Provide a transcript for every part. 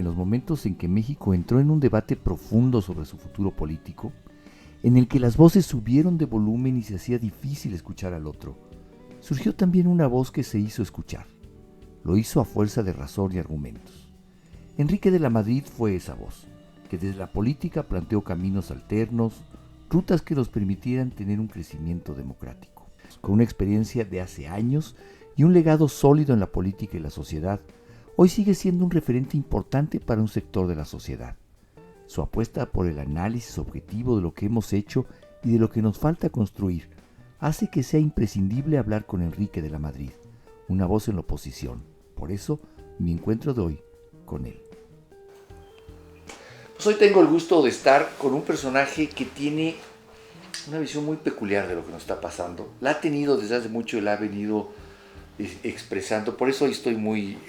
en los momentos en que México entró en un debate profundo sobre su futuro político, en el que las voces subieron de volumen y se hacía difícil escuchar al otro, surgió también una voz que se hizo escuchar. Lo hizo a fuerza de razón y argumentos. Enrique de la Madrid fue esa voz, que desde la política planteó caminos alternos, rutas que nos permitieran tener un crecimiento democrático. Con una experiencia de hace años y un legado sólido en la política y la sociedad, hoy sigue siendo un referente importante para un sector de la sociedad. Su apuesta por el análisis objetivo de lo que hemos hecho y de lo que nos falta construir hace que sea imprescindible hablar con Enrique de la Madrid, una voz en la oposición. Por eso, mi encuentro de hoy con él. Pues hoy tengo el gusto de estar con un personaje que tiene una visión muy peculiar de lo que nos está pasando. La ha tenido desde hace mucho y la ha venido expresando. Por eso hoy estoy muy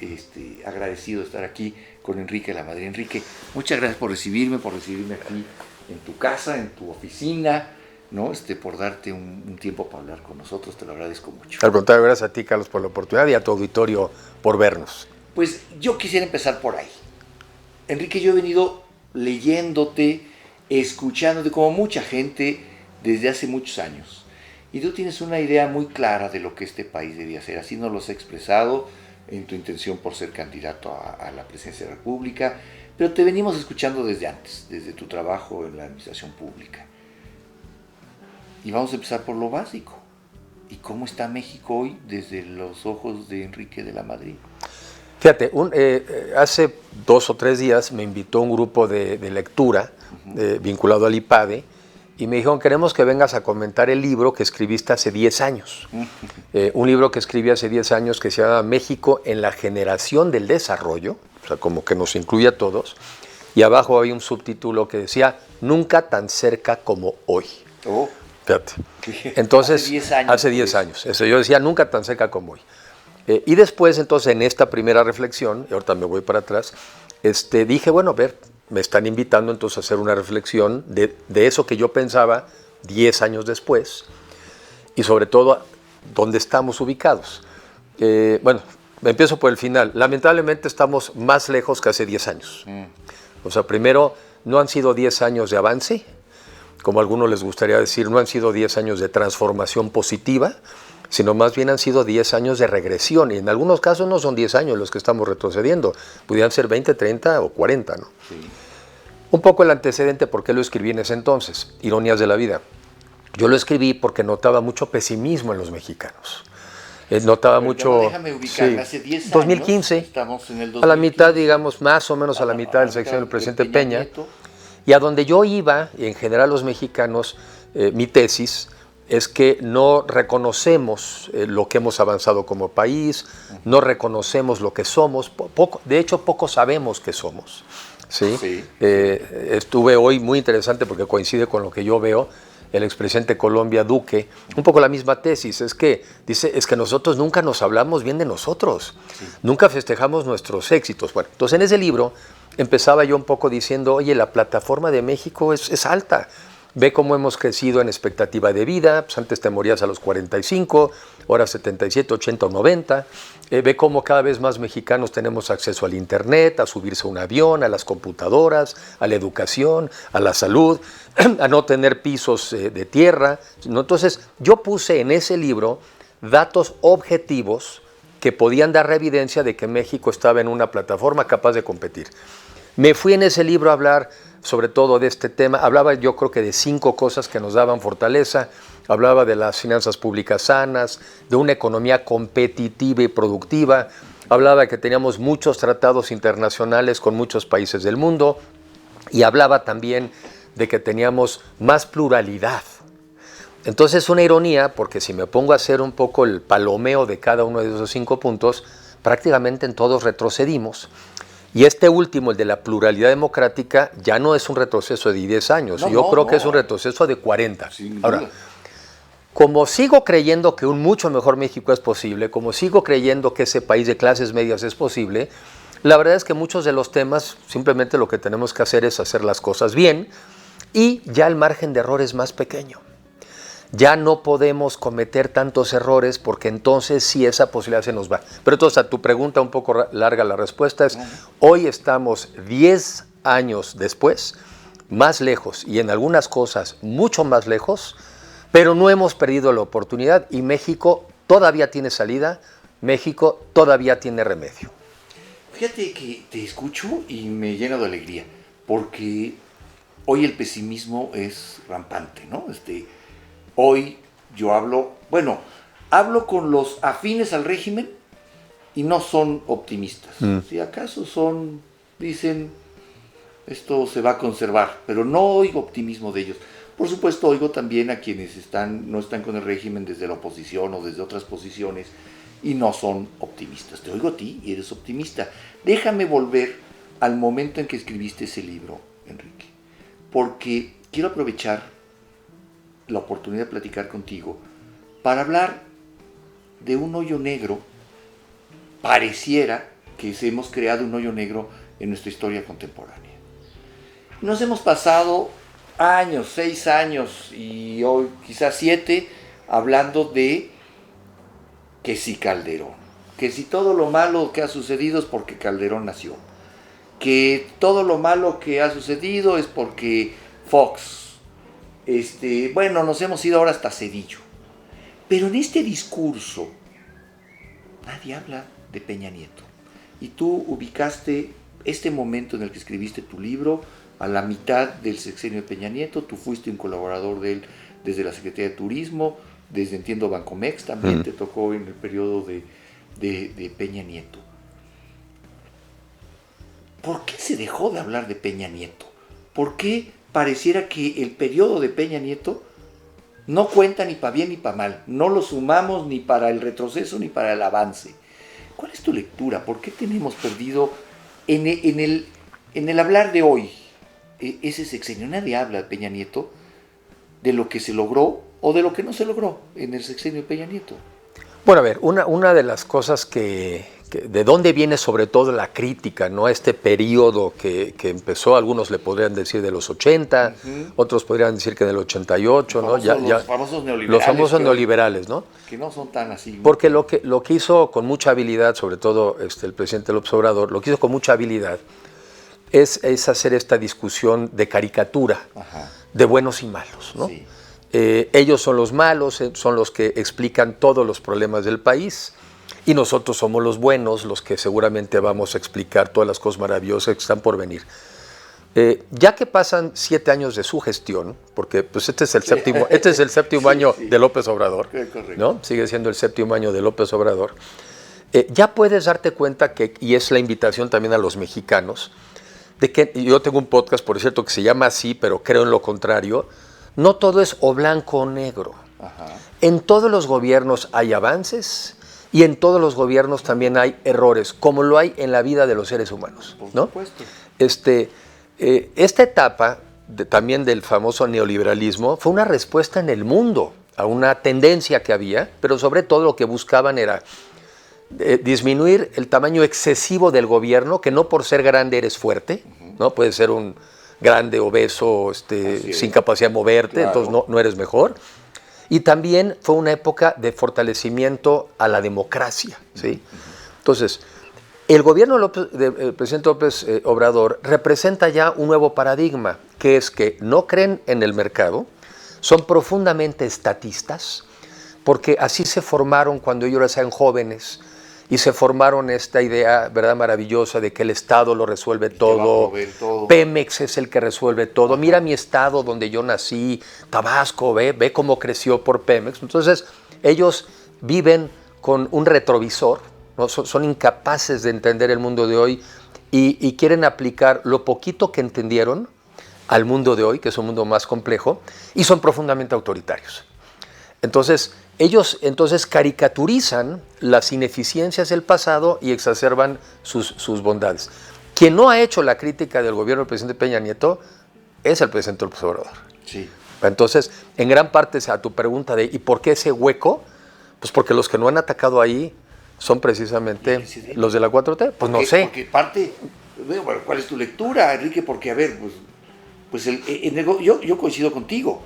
agradecido de estar aquí con Enrique de la Madrid. Enrique, muchas gracias por recibirme aquí en tu casa, en tu oficina, ¿no? Por darte un tiempo para hablar con nosotros. Te lo agradezco mucho. Al contrario, gracias a ti, Carlos, por la oportunidad y a tu auditorio por vernos. Pues yo quisiera empezar por ahí. Enrique, yo he venido leyéndote, escuchándote como mucha gente desde hace muchos años. Y tú tienes una idea muy clara de lo que este país debía hacer. Así nos lo has expresado en tu intención por ser candidato a la presidencia de la República. Pero te venimos escuchando desde antes, desde tu trabajo en la administración pública. Y vamos a empezar por lo básico. ¿Y cómo está México hoy desde los ojos de Enrique de la Madrid? Fíjate, hace 2 o 3 días me invitó un grupo de lectura vinculado al IPADE y me dijeron, queremos que vengas a comentar el libro que escribiste hace 10 años. Un libro que escribí hace 10 años que se llama México en la generación del desarrollo, o sea, como que nos incluye a todos. Y abajo había un subtítulo que decía, nunca tan cerca como hoy. Oh. Fíjate. Entonces, hace 10 años. Eso, yo decía, nunca tan cerca como hoy. Y después, entonces, en esta primera reflexión, y ahorita me voy para atrás, dije, bueno, a ver, me están invitando entonces a hacer una reflexión de eso que yo pensaba 10 años después, y sobre todo, dónde estamos ubicados. Bueno, me empiezo por el final. Lamentablemente estamos más lejos que hace 10 años. O sea, primero, no han sido 10 años de avance, como a algunos les gustaría decir, no han sido 10 años de transformación positiva, sino más bien han sido 10 años de regresión, y en algunos casos no son 10 años los que estamos retrocediendo, pudieran ser 20, 30 o 40, ¿no? Sí. Un poco el antecedente, ¿por qué lo escribí en ese entonces? Ironías de la vida. Yo lo escribí porque notaba mucho pesimismo en los mexicanos. Notaba mucho... Déjame ubicarme, sí, hace 10 años, 2015, estamos en el 2015, a la mitad, digamos, más o menos a la mitad del sexenio del presidente Peña, y a donde yo iba, y en general los mexicanos, mi tesis es que no reconocemos lo que hemos avanzado como país, no reconocemos lo que somos, de hecho poco sabemos que somos. ¿Sí? Sí. Estuve hoy muy interesante porque coincide con lo que yo veo, el expresidente de Colombia, Duque, un poco la misma tesis, dice, es que nosotros nunca nos hablamos bien de nosotros, sí, nunca festejamos nuestros éxitos. Bueno, entonces en ese libro empezaba yo un poco diciendo, oye, la plataforma de México es alta. Ve cómo hemos crecido en expectativa de vida, pues antes te morías a los 45, ahora 77, 80 o 90. Ve cómo cada vez más mexicanos tenemos acceso al internet, a subirse a un avión, a las computadoras, a la educación, a la salud, a no tener pisos de tierra, ¿no? Entonces yo puse en ese libro datos objetivos que podían dar evidencia de que México estaba en una plataforma capaz de competir. Me fui en ese libro a hablar sobre todo de este tema, hablaba yo creo que de 5 cosas que nos daban fortaleza, hablaba de las finanzas públicas sanas, de una economía competitiva y productiva, hablaba de que teníamos muchos tratados internacionales con muchos países del mundo y hablaba también de que teníamos más pluralidad. Entonces es una ironía porque si me pongo a hacer un poco el palomeo de cada uno de esos 5 puntos, prácticamente en todos retrocedimos. Y este último, el de la pluralidad democrática, ya no es un retroceso de 10 años. Yo creo que es un retroceso de 40. Ahora, como sigo creyendo que un mucho mejor México es posible, como sigo creyendo que ese país de clases medias es posible, la verdad es que muchos de los temas simplemente lo que tenemos que hacer es hacer las cosas bien y ya el margen de error es más pequeño. ya no podemos cometer tantos errores porque entonces sí esa posibilidad se nos va. Pero entonces a tu pregunta un poco larga la respuesta es, hoy estamos 10 años después, más lejos y en algunas cosas mucho más lejos, pero no hemos perdido la oportunidad y México todavía tiene salida, México todavía tiene remedio. Fíjate que te escucho y me llena de alegría, porque hoy el pesimismo es rampante, ¿no? Hoy yo hablo con los afines al régimen y no son optimistas. Si acaso dicen, esto se va a conservar, pero no oigo optimismo de ellos. Por supuesto, oigo también a quienes no están con el régimen desde la oposición o desde otras posiciones y no son optimistas. Te oigo a ti y eres optimista. Déjame volver al momento en que escribiste ese libro, Enrique, porque quiero aprovechar la oportunidad de platicar contigo para hablar de un hoyo negro. Pareciera que hemos creado un hoyo negro en nuestra historia contemporánea. Nos hemos pasado años, 6 años y hoy quizás 7, hablando de que si Calderón, que si todo lo malo que ha sucedido es porque Calderón nació, que todo lo malo que ha sucedido es porque Fox, nos hemos ido ahora hasta Cedillo. Pero en este discurso nadie habla de Peña Nieto. Y tú ubicaste este momento en el que escribiste tu libro a la mitad del sexenio de Peña Nieto. Tú fuiste un colaborador de él desde la Secretaría de Turismo, desde, entiendo, Bancomex también te tocó en el periodo de Peña Nieto. ¿Por qué se dejó de hablar de Peña Nieto? ¿Por qué pareciera que el periodo de Peña Nieto no cuenta ni para bien ni para mal? No lo sumamos ni para el retroceso ni para el avance. ¿Cuál es tu lectura? ¿Por qué tenemos perdido en el hablar de hoy ese sexenio? Nadie habla de Peña Nieto, de lo que se logró o de lo que no se logró en el sexenio de Peña Nieto. Bueno, a ver, una de las cosas que de dónde viene sobre todo la crítica, ¿no? Este periodo que empezó, algunos le podrían decir de los 80, otros podrían decir que del 88, ¿no? Los famosos neoliberales. Los famosos neoliberales, ¿no? Que no son tan así. Porque lo que hizo con mucha habilidad, sobre todo el presidente López Obrador, lo que hizo con mucha habilidad es hacer esta discusión de caricatura, de buenos y malos, ¿no? Sí. Ellos son los malos, son los que explican todos los problemas del país, y nosotros somos los buenos, los que seguramente vamos a explicar todas las cosas maravillosas que están por venir. Ya que pasan 7 años de su gestión, porque pues este es el séptimo año de López Obrador, ¿no? Sigue siendo el 7º año de López Obrador, ya puedes darte cuenta que, y es la invitación también a los mexicanos, de que yo tengo un podcast, por cierto, que se llama así, pero creo en lo contrario. No todo es o blanco o negro. En todos los gobiernos hay avances y en todos los gobiernos también hay errores, como lo hay en la vida de los seres humanos, ¿no? Por supuesto. Esta etapa también del famoso neoliberalismo fue una respuesta en el mundo a una tendencia que había, pero sobre todo lo que buscaban era disminuir el tamaño excesivo del gobierno, que no por ser grande eres fuerte, ¿no? Puede ser un grande, obeso, sin capacidad de moverte, claro. Entonces no eres mejor. Y también fue una época de fortalecimiento a la democracia, ¿sí? Entonces, el gobierno del presidente López Obrador representa ya un nuevo paradigma, que es que no creen en el mercado, son profundamente estatistas, porque así se formaron cuando ellos eran jóvenes, y se formaron esta idea, ¿verdad?, maravillosa de que el Estado lo resuelve todo, Pemex es el que resuelve todo. Mira mi estado donde yo nací, Tabasco, ve cómo creció por Pemex. Entonces, ellos viven con un retrovisor, ¿no? Son incapaces de entender el mundo de hoy y quieren aplicar lo poquito que entendieron al mundo de hoy, que es un mundo más complejo, y son profundamente autoritarios. Entonces, ellos caricaturizan las ineficiencias del pasado y exacerban sus bondades. Quien no ha hecho la crítica del gobierno del presidente Peña Nieto es el presidente López Obrador. Sí. Entonces, en gran parte a tu pregunta de ¿y por qué ese hueco? Pues porque los que no han atacado ahí son precisamente los de la 4T. Pues no sé. Porque parte, bueno, ¿cuál es tu lectura, Enrique? Porque, a ver, yo coincido contigo.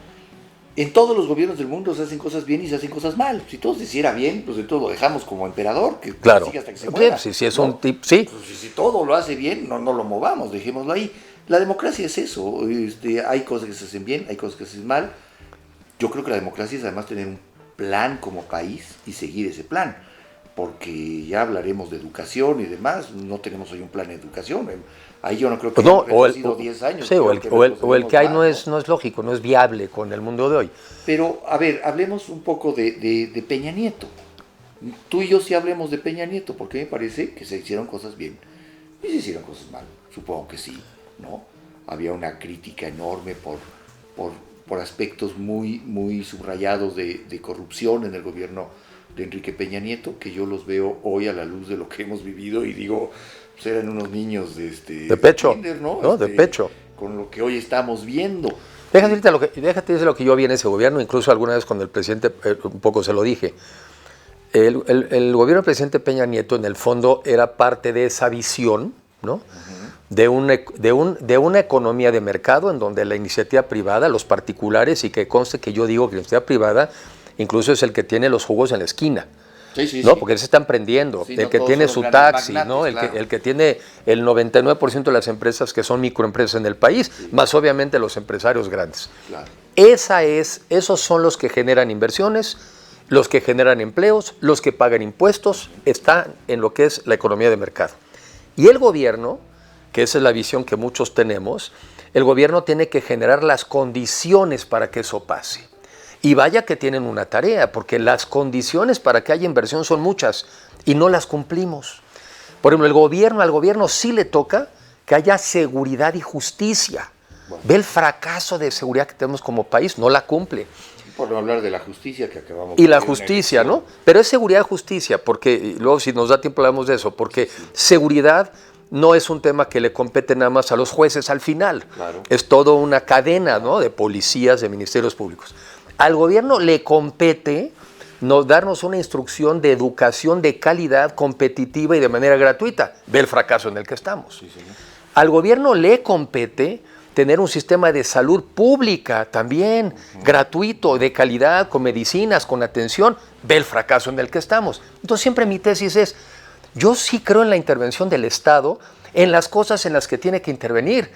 En todos los gobiernos del mundo se hacen cosas bien y se hacen cosas mal. Si todo se hiciera bien, pues entonces lo dejamos como emperador, que claro. siga hasta que se muera. Sí, si es un tipo, sí. Pues si todo lo hace bien, no lo movamos, dejémoslo ahí. La democracia es eso. Hay cosas que se hacen bien, hay cosas que se hacen mal. Yo creo que la democracia es además tener un plan como país y seguir ese plan. Porque ya hablaremos de educación y demás, no tenemos hoy un plan de educación. Ahí yo no creo que haya sido 10 años. Sí, o el que hay no es lógico, no es viable con el mundo de hoy. Pero, a ver, hablemos un poco de Peña Nieto. Tú y yo sí hablemos de Peña Nieto, porque me parece que se hicieron cosas bien y se hicieron cosas mal. Supongo que sí, ¿no? Había una crítica enorme por aspectos muy, muy subrayados de corrupción en el gobierno de Enrique Peña Nieto, que yo los veo hoy a la luz de lo que hemos vivido y digo, pues eran unos niños de pecho, kinder, ¿no? De pecho. Con lo que hoy estamos viendo. Déjate decir lo que yo vi en ese gobierno, incluso alguna vez con el presidente, un poco se lo dije. El gobierno del presidente Peña Nieto, en el fondo, era parte de esa visión, ¿no? Uh-huh. de una economía de mercado en donde la iniciativa privada, los particulares, y que conste que yo digo que la iniciativa privada incluso es el que tiene los jugos en la esquina. Sí, ¿no? Porque se están prendiendo, sí, el que tiene su taxi, magnates, ¿no? Claro. El que tiene el 99% de las empresas que son microempresas en el país, sí, más obviamente los empresarios grandes. Claro. Esos son los que generan inversiones, los que generan empleos, los que pagan impuestos, están en lo que es la economía de mercado. Y el gobierno, que esa es la visión que muchos tenemos, el gobierno tiene que generar las condiciones para que eso pase. Y vaya que tienen una tarea, porque las condiciones para que haya inversión son muchas y no las cumplimos. Por ejemplo, al gobierno sí le toca que haya seguridad y justicia. Bueno. Ve el fracaso de seguridad que tenemos como país, no la cumple. Por no hablar de la justicia que acabamos de ver. Y la justicia, ¿no? Pero es seguridad y justicia, porque luego si nos da tiempo hablamos de eso, porque sí. Seguridad no es un tema que le compete nada más a los jueces al final. Claro. Es toda una cadena, ¿no? De policías, de ministerios públicos. Al gobierno le compete darnos una instrucción de educación de calidad, competitiva y de manera gratuita. Ve el fracaso en el que estamos. Sí, señor. Al gobierno le compete tener un sistema de salud pública también, gratuito, de calidad, con medicinas, con atención. Ve el fracaso en el que estamos. Entonces siempre mi tesis es, yo sí creo en la intervención del Estado, en las cosas en las que tiene que intervenir.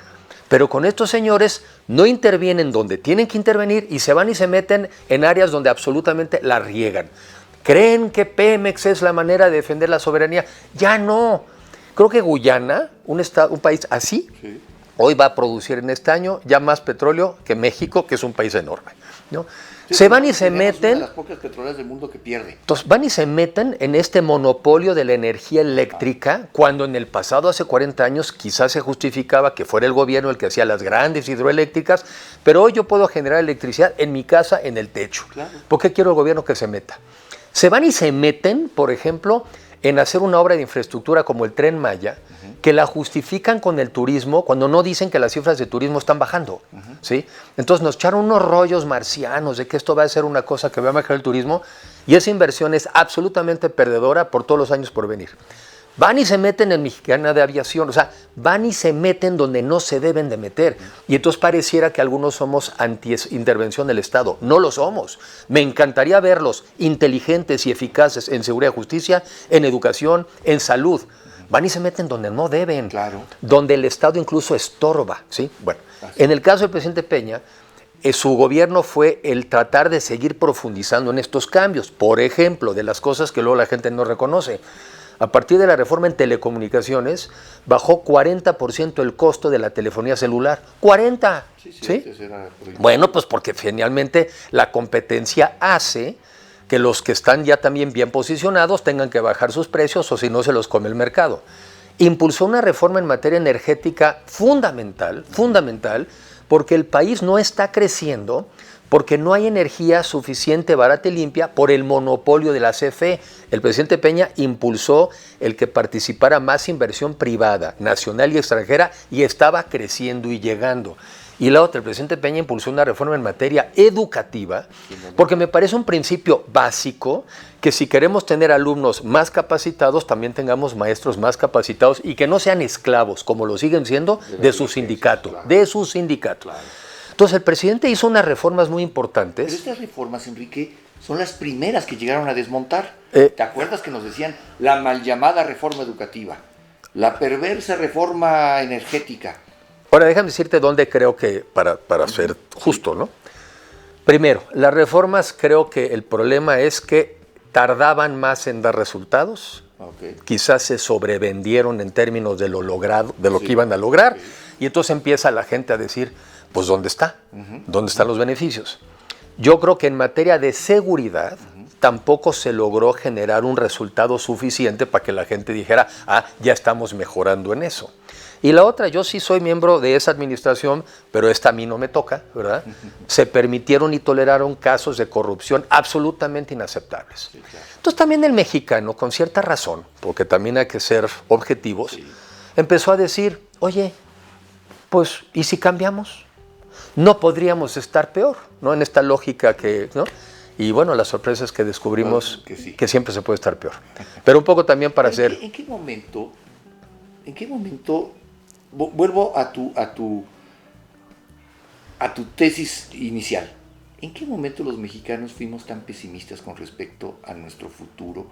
Pero con estos señores no intervienen donde tienen que intervenir y se van y se meten en áreas donde absolutamente la riegan. ¿Creen que Pemex es la manera de defender la soberanía? Ya no. Creo que Guyana, un país así, sí, hoy va a producir en este año ya más petróleo que México, que es un país enorme, ¿no? Sí, se van y se meten. Una de las pocas petroleras del mundo que pierde. Entonces van y se meten en este monopolio de la energía eléctrica, cuando en el pasado, hace 40 años, quizás se justificaba que fuera el gobierno el que hacía las grandes hidroeléctricas, pero hoy yo puedo generar electricidad en mi casa, en el techo. Claro. ¿Por qué quiero el gobierno que se meta? Se van y se meten, por ejemplo, en hacer una obra de infraestructura como el Tren Maya, que la justifican con el turismo cuando no dicen que las cifras de turismo están bajando, ¿sí? Entonces nos echaron unos rollos marcianos de que esto va a ser una cosa que va a mejorar el turismo y esa inversión es absolutamente perdedora por todos los años por venir. Van y se meten en Mexicana de Aviación, o sea, van y se meten donde no se deben de meter. Y entonces pareciera que algunos somos anti-intervención del Estado. No lo somos. Me encantaría verlos inteligentes y eficaces en seguridad y justicia, en educación, en salud. Van y se meten donde no deben, claro, donde el Estado incluso estorba, ¿sí? Bueno, en el caso del presidente Peña, su gobierno fue el tratar de seguir profundizando en estos cambios. Por ejemplo, de las cosas que luego la gente no reconoce. A partir de la reforma en telecomunicaciones, bajó 40% el costo de la telefonía celular. ¡40! ¿Sí? Bueno, pues porque finalmente la competencia hace que los que están ya también bien posicionados tengan que bajar sus precios o si no se los come el mercado. Impulsó una reforma en materia energética fundamental, porque el país no está creciendo, porque no hay energía suficiente, barata y limpia por el monopolio de la CFE. El presidente Peña impulsó el que participara más inversión privada, nacional y extranjera, y estaba creciendo y llegando. Y la otra, el presidente Peña impulsó una reforma en materia educativa, porque me parece un principio básico que si queremos tener alumnos más capacitados, también tengamos maestros más capacitados y que no sean esclavos, como lo siguen siendo, de su sindicato. Entonces el presidente hizo unas reformas muy Pero importantes. estas reformas, Enrique, son las primeras que llegaron a desmontar. ¿Te acuerdas que nos decían la mal llamada reforma educativa, la perversa reforma energética? Ahora déjame decirte dónde creo que, para ser justo, ¿no? Primero, las reformas creo que el problema es que tardaban más en dar resultados. Okay. Quizás se sobrevendieron en términos de lo logrado, de lo que iban a lograr, y entonces empieza la gente a decir, pues ¿dónde está? ¿Dónde están los beneficios? Yo creo que en materia de seguridad tampoco se logró generar un resultado suficiente para que la gente dijera, ya estamos mejorando en eso. Y la otra, yo sí soy miembro de esa administración, pero esta a mí no me toca, ¿verdad? Se permitieron y toleraron casos de corrupción absolutamente inaceptables. Sí, claro. Entonces también el mexicano, con cierta razón, porque también hay que ser objetivos, empezó a decir, oye, pues, ¿y si cambiamos? No podríamos estar peor, ¿no? En esta lógica que, ¿no? Y bueno, la sorpresa es que descubrimos que siempre se puede estar peor. Pero un poco también para hacer... ¿En qué momento vuelvo a tu tesis inicial? ¿En qué momento los mexicanos fuimos tan pesimistas con respecto a nuestro futuro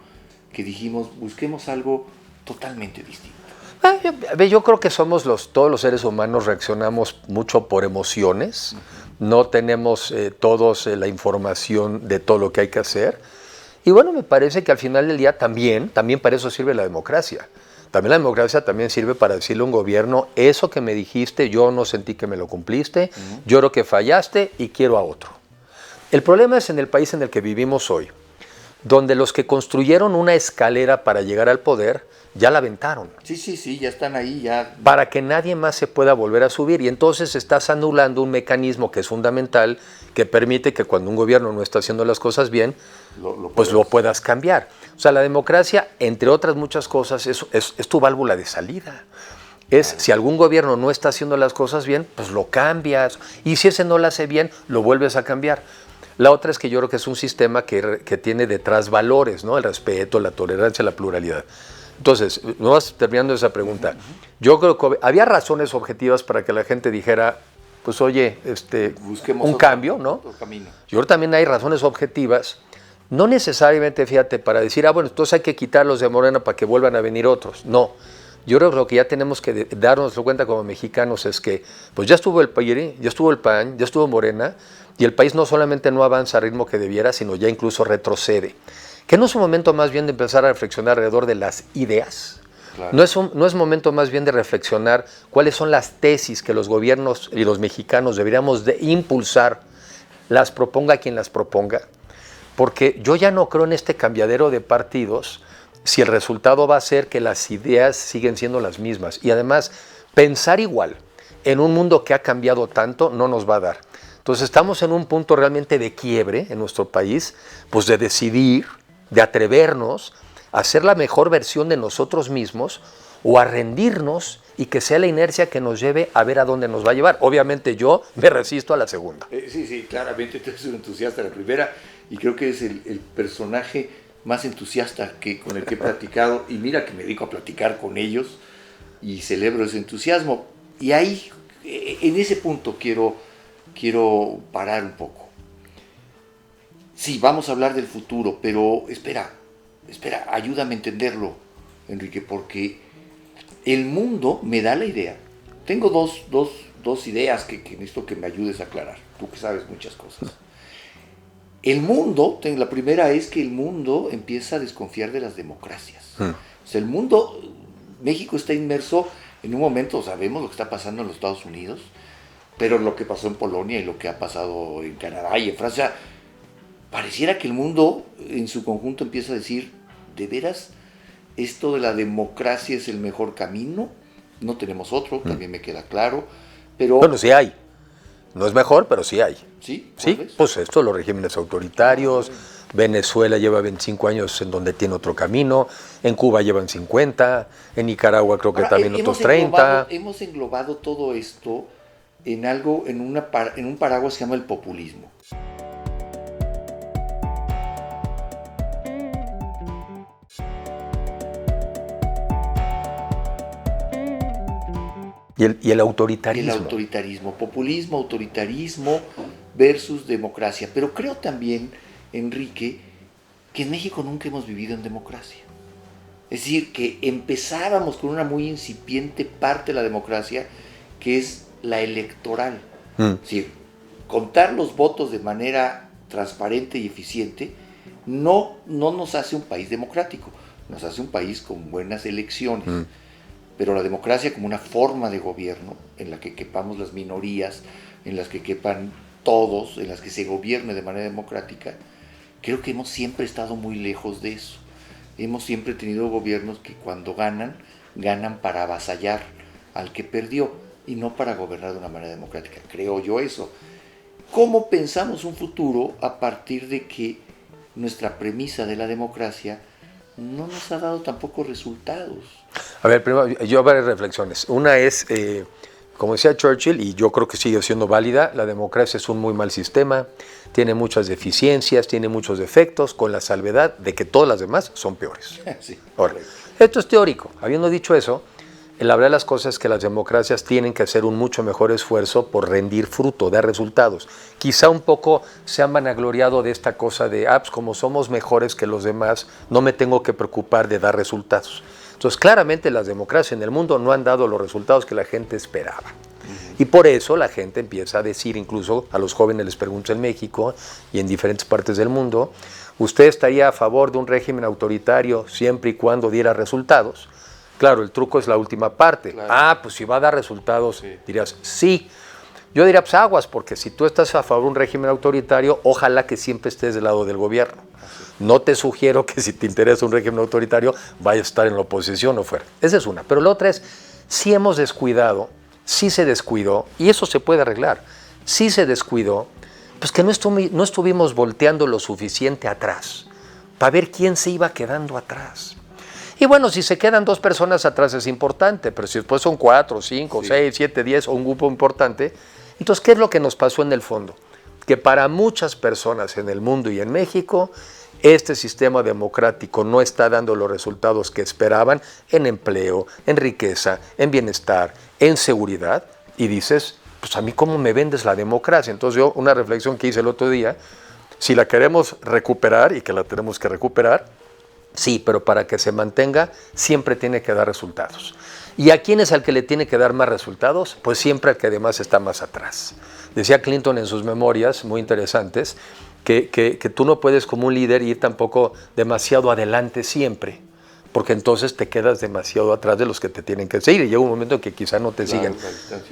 que dijimos, busquemos algo totalmente distinto? Yo creo que todos los seres humanos reaccionamos mucho por emociones, no tenemos todos la información de todo lo que hay que hacer. Y bueno, me parece que al final del día también para eso sirve la democracia. También la democracia también sirve para decirle a un gobierno, eso que me dijiste, yo no sentí que me lo cumpliste, yo creo que fallaste y quiero a otro. El problema es en el país en el que vivimos hoy, donde los que construyeron una escalera para llegar al poder, ya la aventaron. Sí, ya están ahí, ya. Para que nadie más se pueda volver a subir. Y entonces estás anulando un mecanismo que es fundamental, que permite que cuando un gobierno no está haciendo las cosas bien, pues lo puedas cambiar. O sea, la democracia, entre otras muchas cosas, es tu válvula de salida. Si algún gobierno no está haciendo las cosas bien, pues lo cambias. Y si ese no lo hace bien, lo vuelves a cambiar. La otra es que yo creo que es un sistema que tiene detrás valores, ¿no? El respeto, la tolerancia, la pluralidad. Entonces, no vas terminando esa pregunta. Yo creo que había razones objetivas para que la gente dijera, pues oye, busquemos un cambio, ¿no? Otro camino. Yo creo que también hay razones objetivas, no necesariamente, fíjate, para decir, bueno, entonces hay que quitarlos de Morena para que vuelvan a venir otros. No. Yo creo que lo que ya tenemos que darnos cuenta como mexicanos es que, pues ya estuvo el PRI, ya estuvo el PAN, ya estuvo Morena, y el país no solamente no avanza al ritmo que debiera, sino ya incluso retrocede. ¿Que no es un momento más bien de empezar a reflexionar alrededor de las ideas? Claro. ¿No es momento más bien de reflexionar cuáles son las tesis que los gobiernos y los mexicanos deberíamos de impulsar, las proponga quien las proponga? Porque yo ya no creo en este cambiadero de partidos si el resultado va a ser que las ideas siguen siendo las mismas. Y además, pensar igual en un mundo que ha cambiado tanto no nos va a dar. Entonces estamos en un punto realmente de quiebre en nuestro país, pues de decidir, de atrevernos a ser la mejor versión de nosotros mismos o a rendirnos y que sea la inercia que nos lleve a ver a dónde nos va a llevar. Obviamente yo me resisto a la segunda. Sí, claramente tú eres un entusiasta de la primera y creo que es el personaje más entusiasta con el que he platicado, y mira que me dedico a platicar con ellos y celebro ese entusiasmo. Y ahí, en ese punto quiero parar un poco. Sí, vamos a hablar del futuro, pero espera, ayúdame a entenderlo, Enrique, porque el mundo me da la idea. Tengo dos ideas que necesito que me ayudes a aclarar, tú que sabes muchas cosas. El mundo, la primera es que el mundo empieza a desconfiar de las democracias. O sea, México está inmerso en un momento, sabemos lo que está pasando en los Estados Unidos, pero lo que pasó en Polonia y lo que ha pasado en Canadá y en Francia, pareciera que el mundo en su conjunto empieza a decir, ¿de veras esto de la democracia es el mejor camino? No tenemos otro, también me queda claro, pero... Bueno, sí hay. No es mejor, pero sí hay. ¿Sí? Sí, pues los regímenes autoritarios, Venezuela lleva 25 años en donde tiene otro camino, en Cuba llevan 50, en Nicaragua creo que también otros 30. Hemos englobado todo esto en algo, en un paraguas que se llama el populismo. Y el autoritarismo. El autoritarismo, populismo, autoritarismo versus democracia. Pero creo también, Enrique, que en México nunca hemos vivido en democracia. Es decir, que empezábamos con una muy incipiente parte de la democracia, que es la electoral. Es decir, contar los votos de manera transparente y eficiente no nos hace un país democrático, nos hace un país con buenas elecciones. Pero la democracia como una forma de gobierno en la que quepamos las minorías, en las que quepan todos, en las que se gobierne de manera democrática, creo que hemos siempre estado muy lejos de eso. Hemos siempre tenido gobiernos que cuando ganan para avasallar al que perdió y no para gobernar de una manera democrática. Creo yo eso. ¿Cómo pensamos un futuro a partir de que nuestra premisa de la democracia no nos ha dado tampoco resultados? A ver, primero, yo varias reflexiones. Una es, como decía Churchill, y yo creo que sigue siendo válida, la democracia es un muy mal sistema, tiene muchas deficiencias, tiene muchos defectos, con la salvedad de que todas las demás son peores. Sí, ahora, esto es teórico. Habiendo dicho eso, la verdad de las cosas es que las democracias tienen que hacer un mucho mejor esfuerzo por rendir fruto, dar resultados. Quizá un poco se han vanagloriado de esta cosa de, pues como somos mejores que los demás, no me tengo que preocupar de dar resultados. Entonces, claramente las democracias en el mundo no han dado los resultados que la gente esperaba. Y por eso la gente empieza a decir, incluso a los jóvenes les pregunto en México y en diferentes partes del mundo, ¿usted estaría a favor de un régimen autoritario siempre y cuando diera resultados? Claro, el truco es la última parte. Claro. Pues si va a dar resultados, sí. Dirías, sí. Yo diría, pues aguas, porque si tú estás a favor de un régimen autoritario, ojalá que siempre estés del lado del gobierno. No te sugiero que si te interesa un régimen autoritario, vayas a estar en la oposición o fuera. Esa es una. Pero la otra es, si hemos descuidado, si se descuidó, y eso se puede arreglar, si se descuidó, pues que no estuvimos volteando lo suficiente atrás para ver quién se iba quedando atrás. Y bueno, si se quedan 2 personas atrás es importante, pero si después son 4, 5, 6, 7, 10 o un grupo importante, entonces, ¿qué es lo que nos pasó en el fondo? Que para muchas personas en el mundo y en México, este sistema democrático no está dando los resultados que esperaban en empleo, en riqueza, en bienestar, en seguridad, y dices, pues a mí ¿cómo me vendes la democracia? Entonces yo, una reflexión que hice el otro día, si la queremos recuperar, y que la tenemos que recuperar, sí, pero para que se mantenga siempre tiene que dar resultados. ¿Y a quién es al que le tiene que dar más resultados? Pues siempre al que además está más atrás. Decía Clinton en sus memorias, muy interesantes, que tú no puedes como un líder ir tampoco demasiado adelante siempre, porque entonces te quedas demasiado atrás de los que te tienen que seguir y llega un momento en que quizá no te sigan.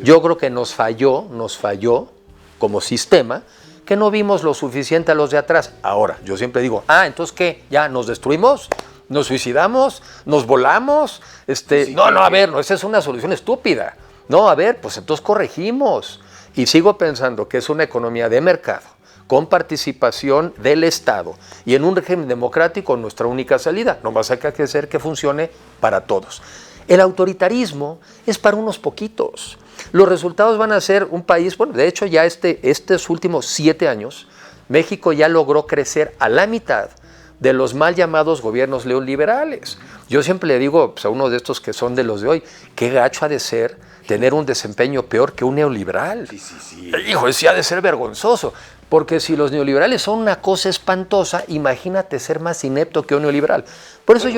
Yo creo que nos falló como sistema, que no vimos lo suficiente a los de atrás. Ahora, yo siempre digo, entonces ¿qué? ¿Ya nos destruimos? ¿Nos suicidamos? ¿Nos volamos? Sí, no, a ver, esa es una solución estúpida. No, a ver, pues entonces corregimos. Y sigo pensando que es una economía de mercado, con participación del Estado. Y en un régimen democrático, nuestra única salida. No más hay que hacer que funcione para todos. El autoritarismo es para unos poquitos. Los resultados van a ser un país, bueno, de hecho ya estos últimos 7 años, México ya logró crecer a la mitad de los mal llamados gobiernos neoliberales. Yo siempre le digo pues, a uno de estos que son de los de hoy, qué gacho ha de ser tener un desempeño peor que un neoliberal. Sí. Hijo, sí ha de ser vergonzoso, porque si los neoliberales son una cosa espantosa, imagínate ser más inepto que un neoliberal. Por eso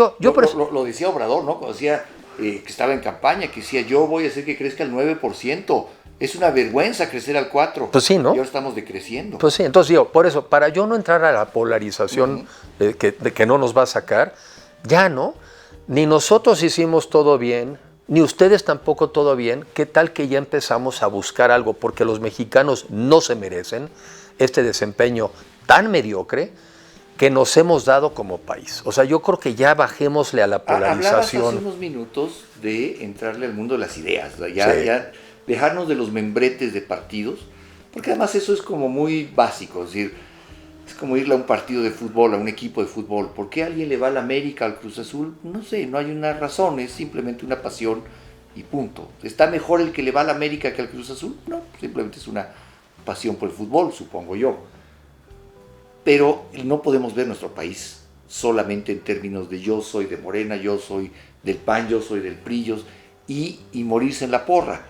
lo decía Obrador, ¿no? Cuando decía que estaba en campaña, que decía, yo voy a hacer que crezca el 9%. Es una vergüenza crecer al 4%. Pues sí, ¿no? Y ahora estamos decreciendo. Pues sí, entonces digo, por eso, para yo no entrar a la polarización de que no nos va a sacar, ya no, ni nosotros hicimos todo bien, ni ustedes tampoco todo bien, ¿qué tal que ya empezamos a buscar algo? Porque los mexicanos no se merecen este desempeño tan mediocre que nos hemos dado como país. O sea, yo creo que ya bajémosle a la polarización. Hablabas hace unos minutos de entrarle al mundo de las ideas, ya dejarnos de los membretes de partidos, porque además eso es como muy básico, es decir, es como irle a un partido de fútbol, a un equipo de fútbol. ¿Por qué alguien le va al América, al Cruz Azul? No sé, no hay una razón, es simplemente una pasión y punto. ¿Está mejor el que le va al América que al Cruz Azul? No, simplemente es una pasión por el fútbol, supongo yo. Pero no podemos ver nuestro país solamente en términos de yo soy de Morena, yo soy del PAN, yo soy del PRI, y morirse en la porra.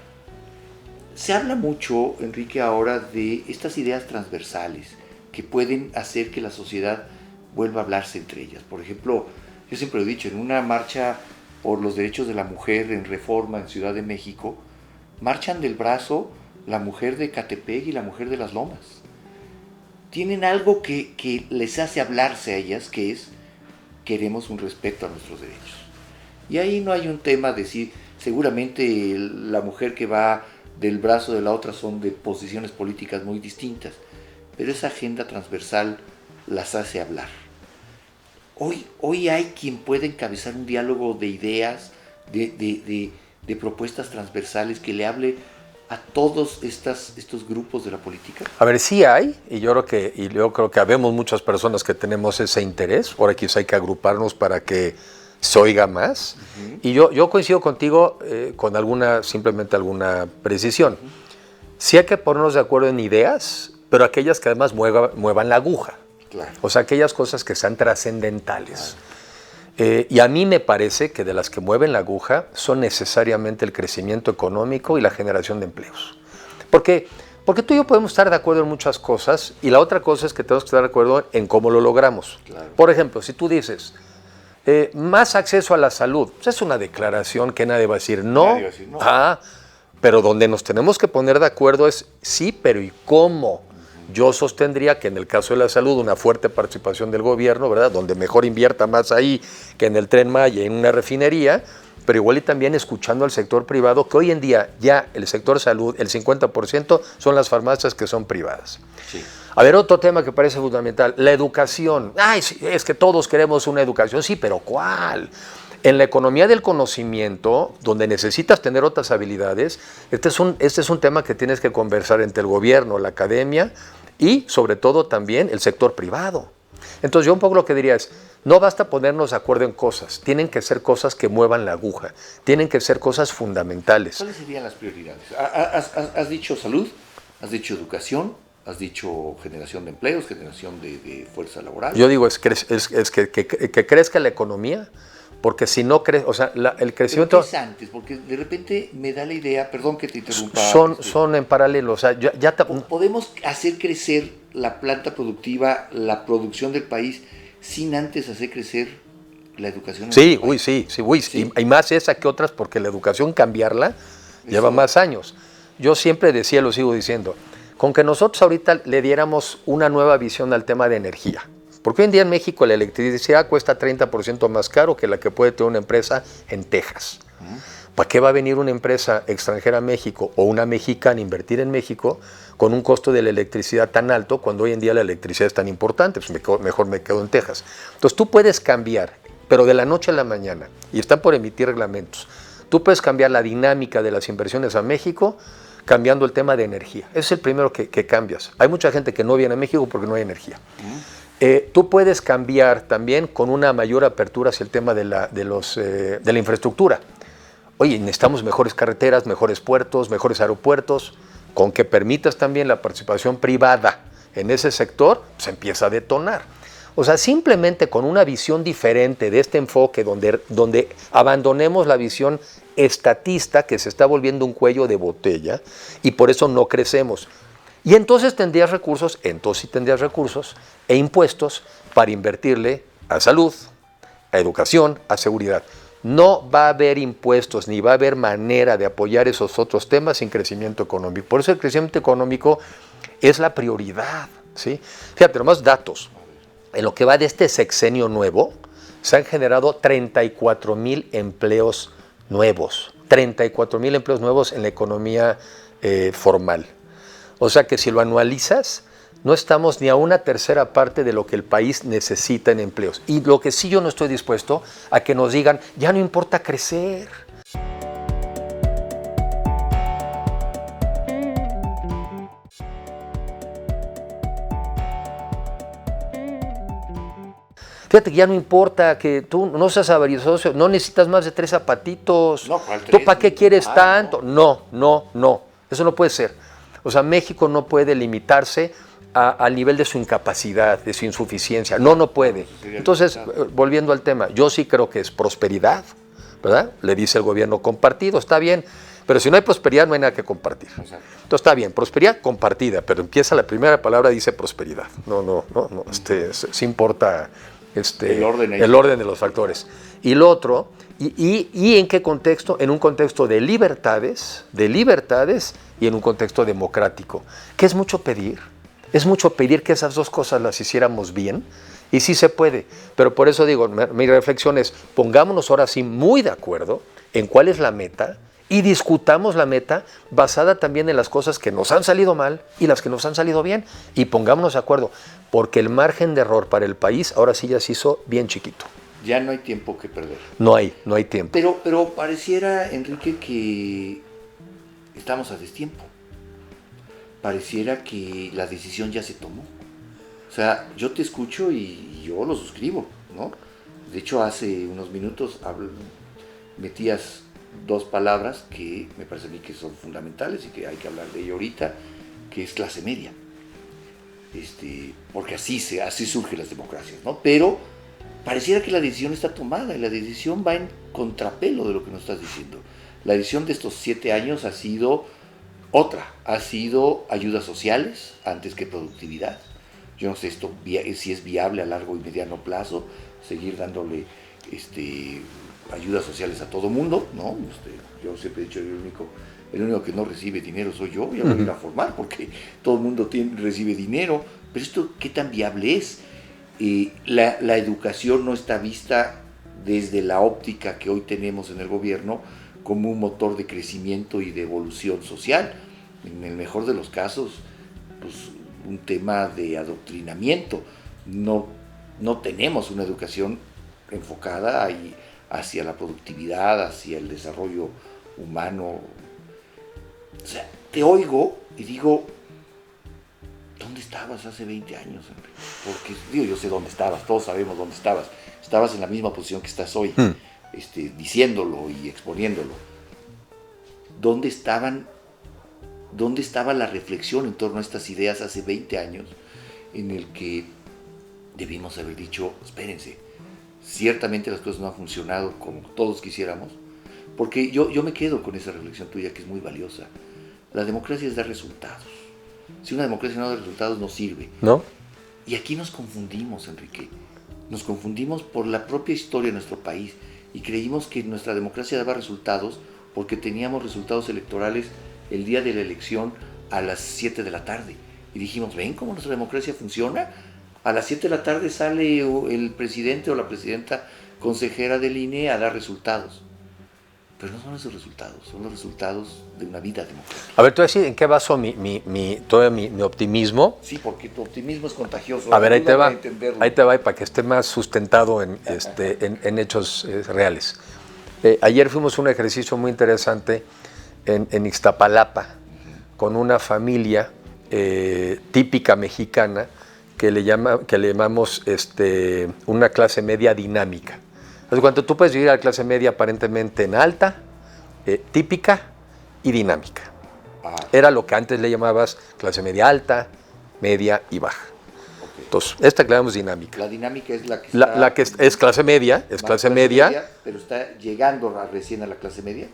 Se habla mucho, Enrique, ahora de estas ideas transversales que pueden hacer que la sociedad vuelva a hablarse entre ellas. Por ejemplo, yo siempre lo he dicho, en una marcha por los derechos de la mujer en Reforma en Ciudad de México, marchan del brazo la mujer de Catepec y la mujer de Las Lomas. Tienen algo que les hace hablarse a ellas, que es: queremos un respeto a nuestros derechos. Y ahí no hay un tema de si seguramente la mujer que va del brazo de la otra son de posiciones políticas muy distintas, pero esa agenda transversal las hace hablar. Hoy hay quien puede encabezar un diálogo de ideas, de propuestas transversales que le hable a todos estos grupos de la política. A ver, sí hay, y yo creo que habemos muchas personas que tenemos ese interés. Ahora quizá hay que agruparnos para que se oiga más. Y yo coincido contigo con simplemente alguna precisión. Sí hay que ponernos de acuerdo en ideas, pero aquellas que además muevan la aguja. Claro. O sea, aquellas cosas que sean trascendentales. Y a mí me parece que de las que mueven la aguja son necesariamente el crecimiento económico y la generación de empleos. Porque tú y yo podemos estar de acuerdo en muchas cosas, y la otra cosa es que tenemos que estar de acuerdo en cómo lo logramos. Claro. Por ejemplo, si tú dices, más acceso a la salud, pues es una declaración que nadie va a decir no. Nadie va a decir no. Pero donde nos tenemos que poner de acuerdo es sí, pero ¿y cómo? Yo sostendría que en el caso de la salud una fuerte participación del gobierno, ¿verdad? Donde mejor invierta más ahí que en el Tren Maya y en una refinería, pero igual y también escuchando al sector privado, que hoy en día ya el sector salud, el 50% son las farmacias que son privadas. Sí. A ver, otro tema que parece fundamental, la educación. Ay, sí, es que todos queremos una educación, sí, pero ¿cuál? En la economía del conocimiento, donde necesitas tener otras habilidades, este es un tema que tienes que conversar entre el gobierno, la academia y sobre todo también el sector privado. Entonces yo un poco lo que diría es, no basta ponernos de acuerdo en cosas, tienen que ser cosas que muevan la aguja, tienen que ser cosas fundamentales. ¿Cuáles serían las prioridades? Has dicho salud, has dicho educación, has dicho generación de empleos, generación de fuerza laboral. Yo digo que crezca la economía, porque si no crece, o sea, el crecimiento... ¿Pero qué es antes? Porque de repente me da la idea, perdón que te interrumpa. Son en paralelo, o sea, ¿Podemos hacer crecer la planta productiva, la producción del país, sin antes hacer crecer la educación? Sí, sí. Hay más esa que otras, porque la educación cambiarla lleva más años. Yo siempre decía, lo sigo diciendo, con que nosotros ahorita le diéramos una nueva visión al tema de energía. Porque hoy en día en México la electricidad cuesta 30% más caro que la que puede tener una empresa en Texas. ¿Para qué va a venir una empresa extranjera a México o una mexicana a invertir en México con un costo de la electricidad tan alto cuando hoy en día la electricidad es tan importante? Pues mejor me quedo en Texas. Entonces tú puedes cambiar, pero de la noche a la mañana, y están por emitir reglamentos, tú puedes cambiar la dinámica de las inversiones a México cambiando el tema de energía. Ese es el primero que cambias. Hay mucha gente que no viene a México porque no hay energía. Tú puedes cambiar también con una mayor apertura hacia el tema de la infraestructura. Oye, necesitamos mejores carreteras, mejores puertos, mejores aeropuertos, con que permitas también la participación privada en ese sector, se empieza a detonar. O sea, simplemente con una visión diferente de este enfoque, donde abandonemos la visión estatista que se está volviendo un cuello de botella y por eso no crecemos. Y entonces tendrías recursos e impuestos para invertirle a salud, a educación, a seguridad. No va a haber impuestos ni va a haber manera de apoyar esos otros temas sin crecimiento económico. Por eso el crecimiento económico es la prioridad, ¿sí? Fíjate, nomás datos. En lo que va de este sexenio nuevo, se han generado 34,000 empleos nuevos. 34,000 empleos nuevos en la economía formal. O sea que si lo anualizas, no estamos ni a una tercera parte de lo que el país necesita en empleos. Y lo que sí yo no estoy dispuesto a que nos digan, ya no importa crecer. Fíjate que ya no importa que tú no seas avaricioso, no necesitas más de 3 zapatitos. No, ¿cuál ¿Tú 3? para qué quieres tanto? No. Eso no puede ser. O sea, México no puede limitarse al nivel de su incapacidad, de su insuficiencia. No puede. Entonces, volviendo al tema, yo sí creo que es prosperidad, ¿verdad? Le dice el gobierno compartido, está bien, Pero si no hay prosperidad, no hay nada que compartir. Exacto. Entonces está bien, prosperidad compartida, pero empieza la primera palabra, dice prosperidad. No, sí importa el orden de los factores. Y lo otro, ¿y en qué contexto? En un contexto de libertades y en un contexto democrático. ¿Qué es mucho pedir? Es mucho pedir que esas dos cosas las hiciéramos bien, y sí se puede. Pero por eso digo, mi reflexión es, pongámonos ahora sí muy de acuerdo en cuál es la meta y discutamos la meta basada también en las cosas que nos han salido mal y las que nos han salido bien, y pongámonos de acuerdo, porque el margen de error para el país ahora sí ya se hizo bien chiquito. Ya no hay tiempo que perder. No hay tiempo. Pero pareciera, Enrique, que estamos a destiempo. Pareciera que la decisión ya se tomó. O sea, yo te escucho y yo lo suscribo, ¿no? De hecho, hace unos minutos metías dos palabras que me parece a mí que son fundamentales y que hay que hablar de ello ahorita, que es clase media. Porque así surgen las democracias, ¿no? Pero pareciera que la decisión está tomada y la decisión va en contrapelo de lo que nos estás diciendo. La decisión de estos 7 años ha sido otra, ha sido ayudas sociales antes que productividad. Yo no sé si es viable a largo y mediano plazo seguir dándole ayudas sociales a todo mundo, ¿no? Yo siempre he dicho, el único que no recibe dinero soy yo, ya me voy a ir a formar porque todo el mundo recibe dinero, pero esto, ¿qué tan viable es? La educación no está vista desde la óptica que hoy tenemos en el gobierno como un motor de crecimiento y de evolución social. En el mejor de los casos, pues un tema de adoctrinamiento. No tenemos una educación enfocada hacia la productividad, hacia el desarrollo humano. O sea, te oigo y digo, ¿dónde estabas hace 20 años, Enrique? Porque yo sé dónde estabas, todos sabemos dónde estabas. Estabas en la misma posición que estás hoy, diciéndolo y exponiéndolo. ¿Dónde estaba la reflexión en torno a estas ideas hace 20 años en el que debimos haber dicho, espérense, ciertamente las cosas no han funcionado como todos quisiéramos? Porque yo me quedo con esa reflexión tuya que es muy valiosa. La democracia es dar resultados. Si una democracia no da resultados, no sirve. ¿No? Y aquí nos confundimos, Enrique. Nos confundimos por la propia historia de nuestro país y creímos que nuestra democracia daba resultados porque teníamos resultados electorales el día de la elección a las 7 de la tarde. Y dijimos, ¿ven cómo nuestra democracia funciona? A las 7 de la tarde sale el presidente o la presidenta consejera del INE a dar resultados. Pero no son esos resultados, son los resultados de una vida democrática. A ver, tú decís, ¿en qué baso todo mi optimismo? Sí, porque tu optimismo es contagioso. A ver, ahí te va, y para que esté más sustentado en hechos reales. Ayer fuimos a un ejercicio muy interesante en Ixtapalapa, con una familia típica mexicana que le llamamos una clase media dinámica. Entonces, cuando tú puedes vivir a la clase media aparentemente en alta, típica y dinámica. Era lo que antes le llamabas clase media alta, media y baja. Okay. Entonces, esta que le llamamos dinámica. La dinámica es la que la que es clase media, pero está llegando recién a la clase media.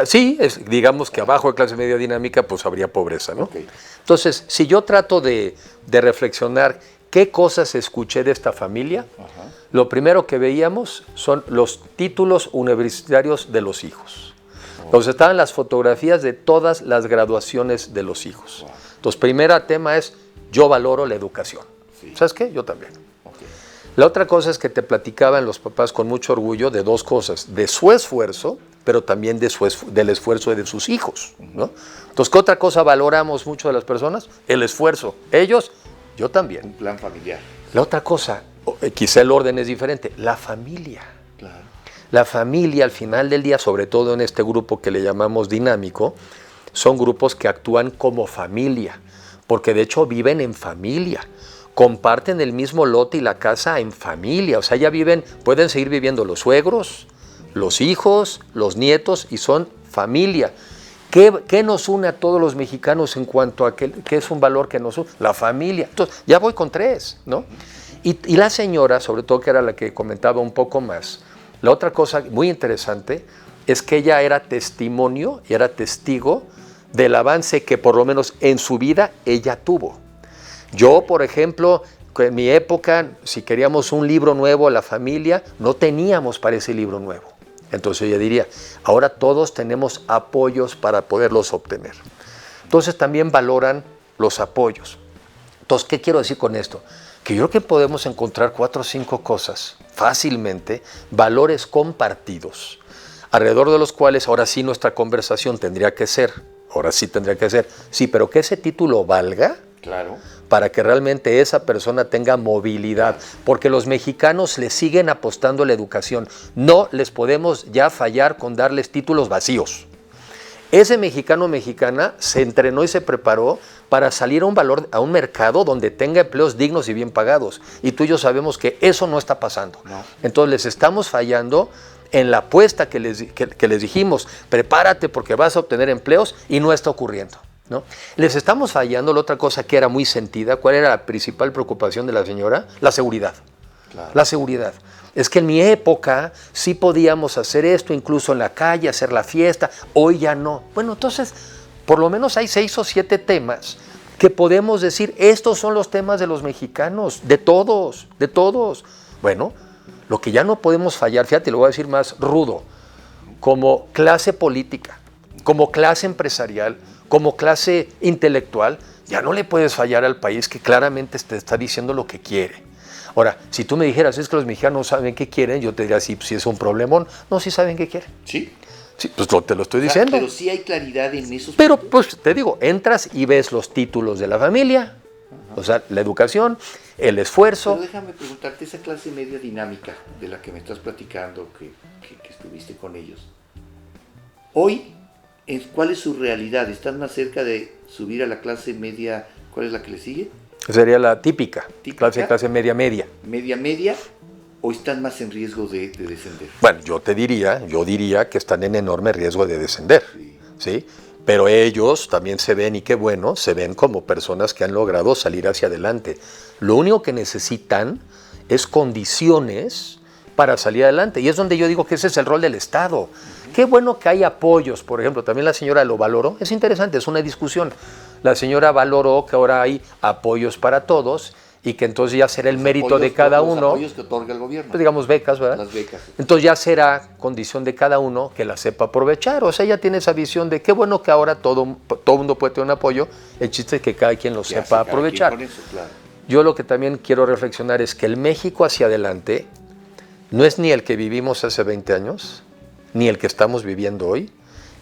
Sí, digamos que abajo de clase media dinámica pues habría pobreza, ¿no? Okay. Entonces, si yo trato de reflexionar qué cosas escuché de esta familia, lo primero que veíamos son los títulos universitarios de los hijos. Entonces estaban las fotografías de todas las graduaciones de los hijos. Entonces, primer tema es, yo valoro la educación. Sí. ¿Sabes qué? Yo también. Okay. La otra cosa es que te platicaban los papás con mucho orgullo de dos cosas, de su esfuerzo, pero también del esfuerzo de sus hijos, ¿no? Entonces, ¿qué otra cosa valoramos mucho de las personas? El esfuerzo. Ellos, yo también. Un plan familiar. La otra cosa, quizá el orden es diferente, la familia. Claro. La familia, al final del día, sobre todo en este grupo que le llamamos dinámico, son grupos que actúan como familia, porque de hecho viven en familia, comparten el mismo lote y la casa en familia, o sea, ya pueden seguir viviendo los suegros, los hijos, los nietos, y son familia. ¿Qué nos une a todos los mexicanos en cuanto a qué es un valor que nos une? La familia. Entonces, ya voy con 3, ¿no? Y la señora, sobre todo, que era la que comentaba un poco más, la otra cosa muy interesante es que ella era testimonio y era testigo del avance que por lo menos en su vida ella tuvo. Yo, por ejemplo, en mi época, si queríamos un libro nuevo a la familia, no teníamos para ese libro nuevo. Entonces ella diría, ahora todos tenemos apoyos para poderlos obtener. Entonces también valoran los apoyos. Entonces, ¿qué quiero decir con esto? Que yo creo que podemos encontrar 4 o 5 cosas fácilmente, valores compartidos, alrededor de los cuales ahora sí nuestra conversación tendría que ser, sí, pero que ese título valga, claro, para que realmente esa persona tenga movilidad, porque los mexicanos le siguen apostando a la educación. No les podemos ya fallar con darles títulos vacíos. Ese mexicano o mexicana se entrenó y se preparó para salir a un mercado donde tenga empleos dignos y bien pagados. Y tú y yo sabemos que eso no está pasando. No. Entonces les estamos fallando en la apuesta que les dijimos, prepárate porque vas a obtener empleos, y no está ocurriendo, ¿no? Les estamos fallando la otra cosa que era muy sentida. ¿Cuál era la principal preocupación de la señora? La seguridad. Claro. La seguridad. Es que en mi época sí podíamos hacer esto, incluso en la calle, hacer la fiesta, hoy ya no. Bueno, entonces, por lo menos hay 6 o 7 temas que podemos decir, estos son los temas de los mexicanos, de todos. Bueno, lo que ya no podemos fallar, fíjate, lo voy a decir más rudo, como clase política, como clase empresarial, como clase intelectual, ya no le puedes fallar al país que claramente te está diciendo lo que quiere. Ahora, si tú me dijeras, es que los mexicanos no saben qué quieren, yo te diría, sí, pues, si es un problemón. No, sí saben qué quieren. Sí. Sí, pues te lo estoy diciendo. Pero sí hay claridad en esos. Pero, pues, te digo, entras y ves los títulos de la familia, o sea, la educación, el esfuerzo. Pero déjame preguntarte, esa clase media dinámica de la que me estás platicando, que estuviste con ellos, hoy, ¿cuál es su realidad? ¿Están más cerca de subir a la clase media? ¿Cuál es la que le sigue? Sería la típica. Clase media. ¿Media? ¿O están más en riesgo de descender? Bueno, yo diría que están en enorme riesgo de descender, ¿sí? Pero ellos también se ven, y qué bueno, se ven como personas que han logrado salir hacia adelante. Lo único que necesitan es condiciones para salir adelante, y es donde yo digo que ese es el rol del Estado. Qué bueno que hay apoyos, por ejemplo, también la señora lo valoró, es interesante, es una discusión. La señora valoró que ahora hay apoyos para todos y que entonces ya será el mérito de cada uno. Los apoyos que otorga el gobierno. Pues digamos becas, ¿verdad? Las becas. Entonces ya será condición de cada uno que la sepa aprovechar. O sea, ella tiene esa visión de qué bueno que ahora todo mundo puede tener un apoyo. El chiste es que cada quien lo sepa aprovechar. Con eso, claro. Yo lo que también quiero reflexionar es que el México hacia adelante no es ni el que vivimos hace 20 años, ni el que estamos viviendo hoy.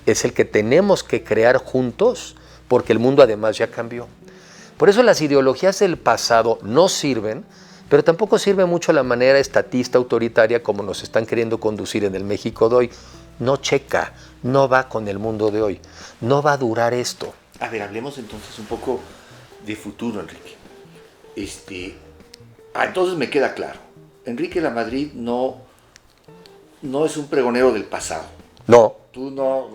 Es el que tenemos que crear juntos, porque el mundo además ya cambió. Por eso las ideologías del pasado no sirven, pero tampoco sirve mucho la manera estatista, autoritaria, como nos están queriendo conducir en el México de hoy. No checa, no va con el mundo de hoy, no va a durar esto. A ver, hablemos entonces un poco de futuro, Enrique. Entonces me queda claro, Enrique Lamadrid no es un pregonero del pasado. No. Tú no,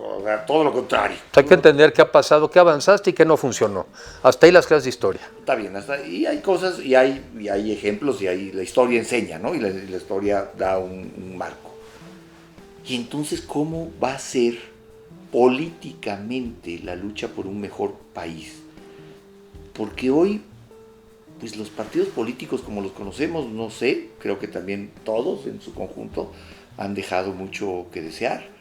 todo lo contrario. Hay que entender qué ha pasado, qué avanzaste y qué no funcionó. Hasta ahí las clases de historia. Está bien, y hay cosas, y hay ejemplos, y la historia enseña, ¿no? Y la historia da un marco. Y entonces, ¿cómo va a ser políticamente la lucha por un mejor país? Porque hoy, pues los partidos políticos como los conocemos, no sé, creo que también todos en su conjunto han dejado mucho que desear.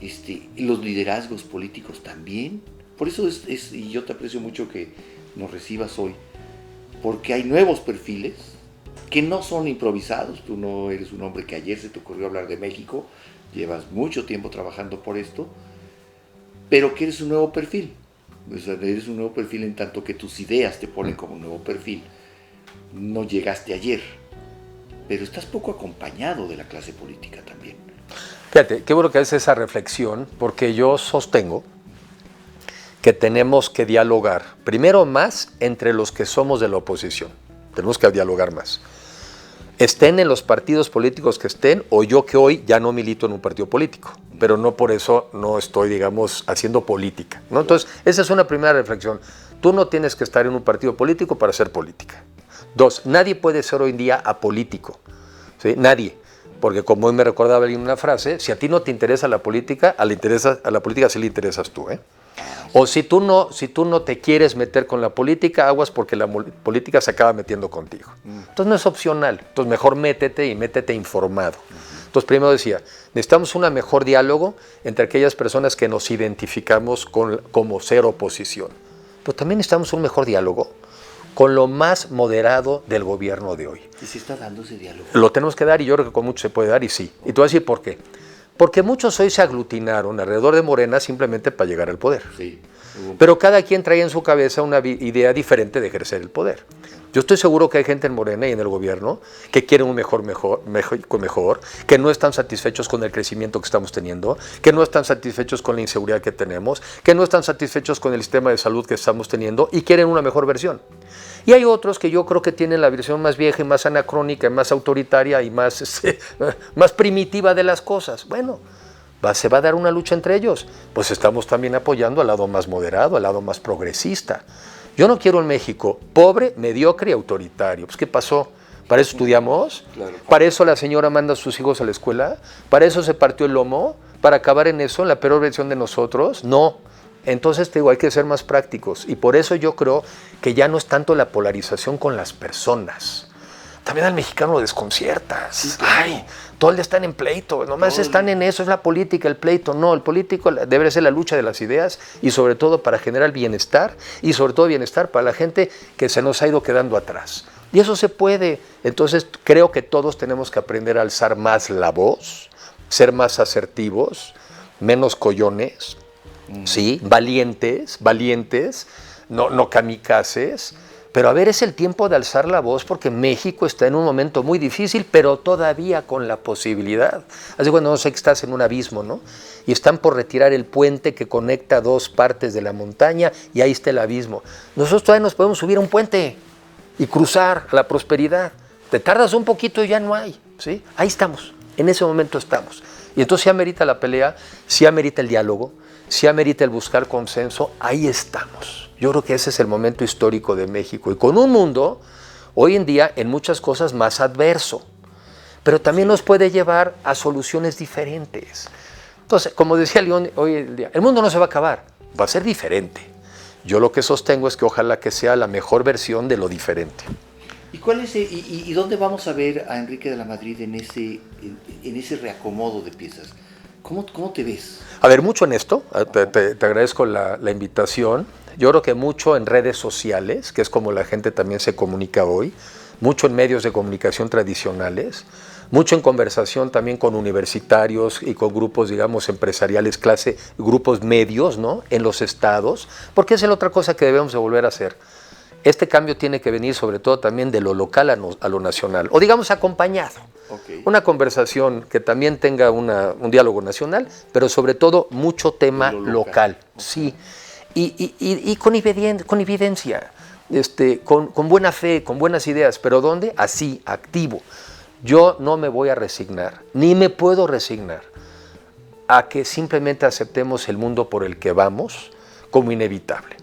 Y los liderazgos políticos también. Por eso y yo te aprecio mucho que nos recibas hoy, porque hay nuevos perfiles que no son improvisados. Tú no eres un hombre que ayer se te ocurrió hablar de México, llevas mucho tiempo trabajando por esto, pero que eres un nuevo perfil. O sea, eres un nuevo perfil en tanto que tus ideas te ponen como un nuevo perfil. No llegaste ayer, pero estás poco acompañado de la clase política también. Fíjate, qué bueno que haces esa reflexión, porque yo sostengo que tenemos que dialogar, primero más entre los que somos de la oposición, tenemos que dialogar más. Estén en los partidos políticos que estén, o yo que hoy ya no milito en un partido político, pero no por eso no estoy, digamos, haciendo política, ¿no? Entonces, esa es una primera reflexión. Tú no tienes que estar en un partido político para hacer política. 2, nadie puede ser hoy en día apolítico, ¿sí? Nadie. Porque como hoy me recordaba alguien una frase, si a ti no te interesa la política, a la política sí le interesas tú, ¿eh? O si tú no te quieres meter con la política, aguas porque la política se acaba metiendo contigo. Entonces no es opcional. Entonces mejor métete y métete informado. Entonces primero decía, necesitamos un mejor diálogo entre aquellas personas que nos identificamos como ser oposición. Pero también necesitamos un mejor diálogo con lo más moderado del gobierno de hoy. ¿Y se está dando ese diálogo? Lo tenemos que dar y yo creo que con mucho se puede dar y sí. Y te voy a decir por qué. Porque muchos hoy se aglutinaron alrededor de Morena simplemente para llegar al poder. Sí. Pero cada quien trae en su cabeza una idea diferente de ejercer el poder. Yo estoy seguro que hay gente en Morena y en el gobierno que quieren un mejor, que no están satisfechos con el crecimiento que estamos teniendo, que no están satisfechos con la inseguridad que tenemos, que no están satisfechos con el sistema de salud que estamos teniendo y quieren una mejor versión. Y hay otros que yo creo que tienen la versión más vieja y más anacrónica, y más autoritaria y más primitiva de las cosas. Bueno, se va a dar una lucha entre ellos. Pues estamos también apoyando al lado más moderado, al lado más progresista. Yo no quiero un México pobre, mediocre y autoritario. Pues ¿qué pasó? ¿Para eso estudiamos? Claro. ¿Para eso la señora manda a sus hijos a la escuela? ¿Para eso se partió el lomo? ¿Para acabar en eso, en la peor versión de nosotros? No. Entonces te digo, hay que ser más prácticos. Y por eso yo creo que ya no es tanto la polarización con las personas. También al mexicano lo desconciertas. Sí, claro. Ay, todo el día están en pleito, nomás están en eso, es la política, el pleito. No, el político debe ser la lucha de las ideas y sobre todo para generar bienestar y sobre todo bienestar para la gente que se nos ha ido quedando atrás. Y eso se puede. Entonces creo que todos tenemos que aprender a alzar más la voz, ser más asertivos, menos collones, ¿sí? Valientes, no kamikazes. Pero a ver, es el tiempo de alzar la voz porque México está en un momento muy difícil, pero todavía con la posibilidad. Así cuando no sé que estás en un abismo, ¿no? Y están por retirar el puente que conecta dos partes de la montaña y ahí está el abismo. Nosotros todavía nos podemos subir a un puente y cruzar a la prosperidad. Te tardas un poquito y ya no hay, ¿sí? Ahí estamos, en ese momento estamos. Y entonces sí amerita la pelea, sí amerita el diálogo, sí amerita el buscar consenso, ahí estamos. Yo creo que ese es el momento histórico de México y con un mundo hoy en día en muchas cosas más adverso, pero también nos puede llevar a soluciones diferentes. Entonces, como decía León hoy en día, el mundo no se va a acabar, va a ser diferente. Yo lo que sostengo es que ojalá que sea la mejor versión de lo diferente. ¿Y cuál es y dónde vamos a ver a Enrique de la Madrid en ese reacomodo de piezas? ¿Cómo te ves? A ver, mucho en esto, te agradezco la invitación. Yo creo que mucho en redes sociales, que es como la gente también se comunica hoy, mucho en medios de comunicación tradicionales, mucho en conversación también con universitarios y con grupos, digamos, empresariales, grupos medios, ¿no? En los estados, porque esa es la otra cosa que debemos de volver a hacer. Este cambio tiene que venir sobre todo también de lo local a lo nacional, o digamos acompañado. Okay. Una conversación que también tenga un diálogo nacional, pero sobre todo mucho tema local. Okay. Sí. Y con evidencia, con buena fe, con buenas ideas, pero ¿dónde? Así, activo. Yo no me voy a resignar, ni me puedo resignar a que simplemente aceptemos el mundo por el que vamos como inevitable.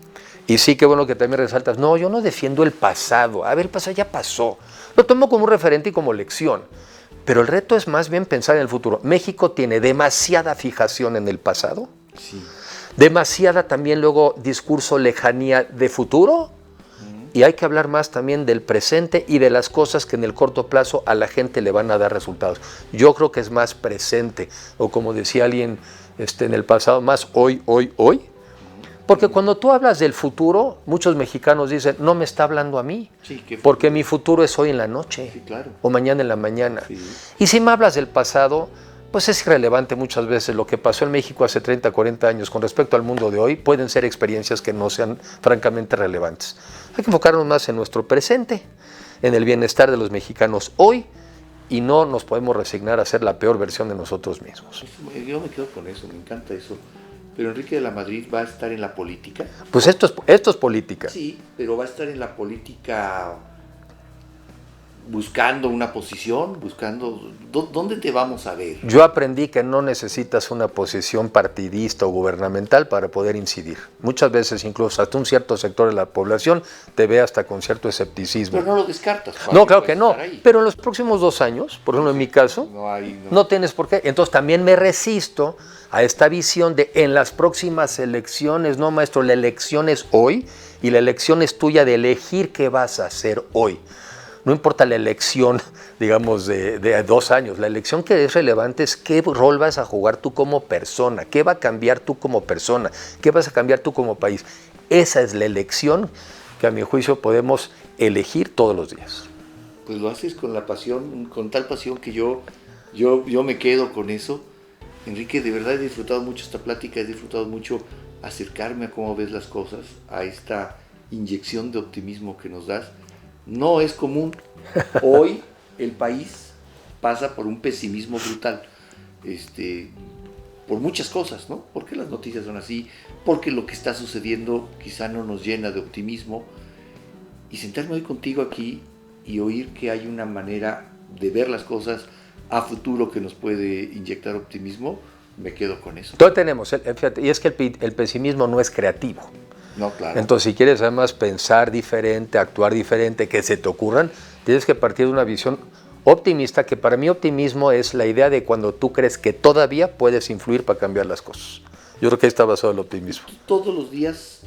Y sí, qué bueno que también resaltas, no, yo no defiendo el pasado, a ver, el pasado ya pasó, lo tomo como un referente y como lección, pero el reto es más bien pensar en el futuro. México tiene demasiada fijación en el pasado, sí. Demasiada también luego discurso lejanía de futuro, y hay que hablar más también del presente y de las cosas que en el corto plazo a la gente le van a dar resultados. Yo creo que es más presente, o como decía alguien en el pasado, más hoy. Porque cuando tú hablas del futuro, muchos mexicanos dicen, no me está hablando a mí, sí, porque mi futuro es hoy en la noche, sí, claro. O mañana en la mañana. Sí. Y si me hablas del pasado, pues es irrelevante muchas veces. Lo que pasó en México hace 30, 40 años con respecto al mundo de hoy, pueden ser experiencias que no sean francamente relevantes. Hay que enfocarnos más en nuestro presente, en el bienestar de los mexicanos hoy, y no nos podemos resignar a ser la peor versión de nosotros mismos. Yo me quedo con eso, me encanta eso. Pero Enrique de la Madrid va a estar en la política. Pues esto es política. Sí, pero va a estar en la política buscando una posición, buscando dónde te vamos a ver. Yo aprendí que no necesitas una posición partidista o gubernamental para poder incidir. Muchas veces, incluso hasta un cierto sector de la población te ve hasta con cierto escepticismo. Pero no lo descartas. No, claro que no. Pero en los próximos 2 años, por ejemplo en mi caso, no tienes por qué. Entonces también me resisto a esta visión de en las próximas elecciones, no maestro, la elección es hoy y la elección es tuya de elegir qué vas a hacer hoy. No importa la elección, digamos, de 2 años. La elección que es relevante es qué rol vas a jugar tú como persona, qué va a cambiar tú como persona, qué vas a cambiar tú como país. Esa es la elección que a mi juicio podemos elegir todos los días. Pues lo haces con la pasión, con tal pasión que yo me quedo con eso. Enrique, de verdad he disfrutado mucho esta plática, he disfrutado mucho acercarme a cómo ves las cosas, a esta inyección de optimismo que nos das. No es común. Hoy el país pasa por un pesimismo brutal, por muchas cosas, ¿no? Porque las noticias son así, porque lo que está sucediendo quizá no nos llena de optimismo. Y sentarme hoy contigo aquí y oír que hay una manera de ver las cosas a futuro que nos puede inyectar optimismo, me quedo con eso. Todo tenemos, fíjate, y es que el pesimismo no es creativo. No, claro. Entonces, si quieres además pensar diferente, actuar diferente, que se te ocurran, tienes que partir de una visión optimista, que para mí optimismo es la idea de cuando tú crees que todavía puedes influir para cambiar las cosas. Yo creo que ahí está basado el optimismo. ¿Todos los días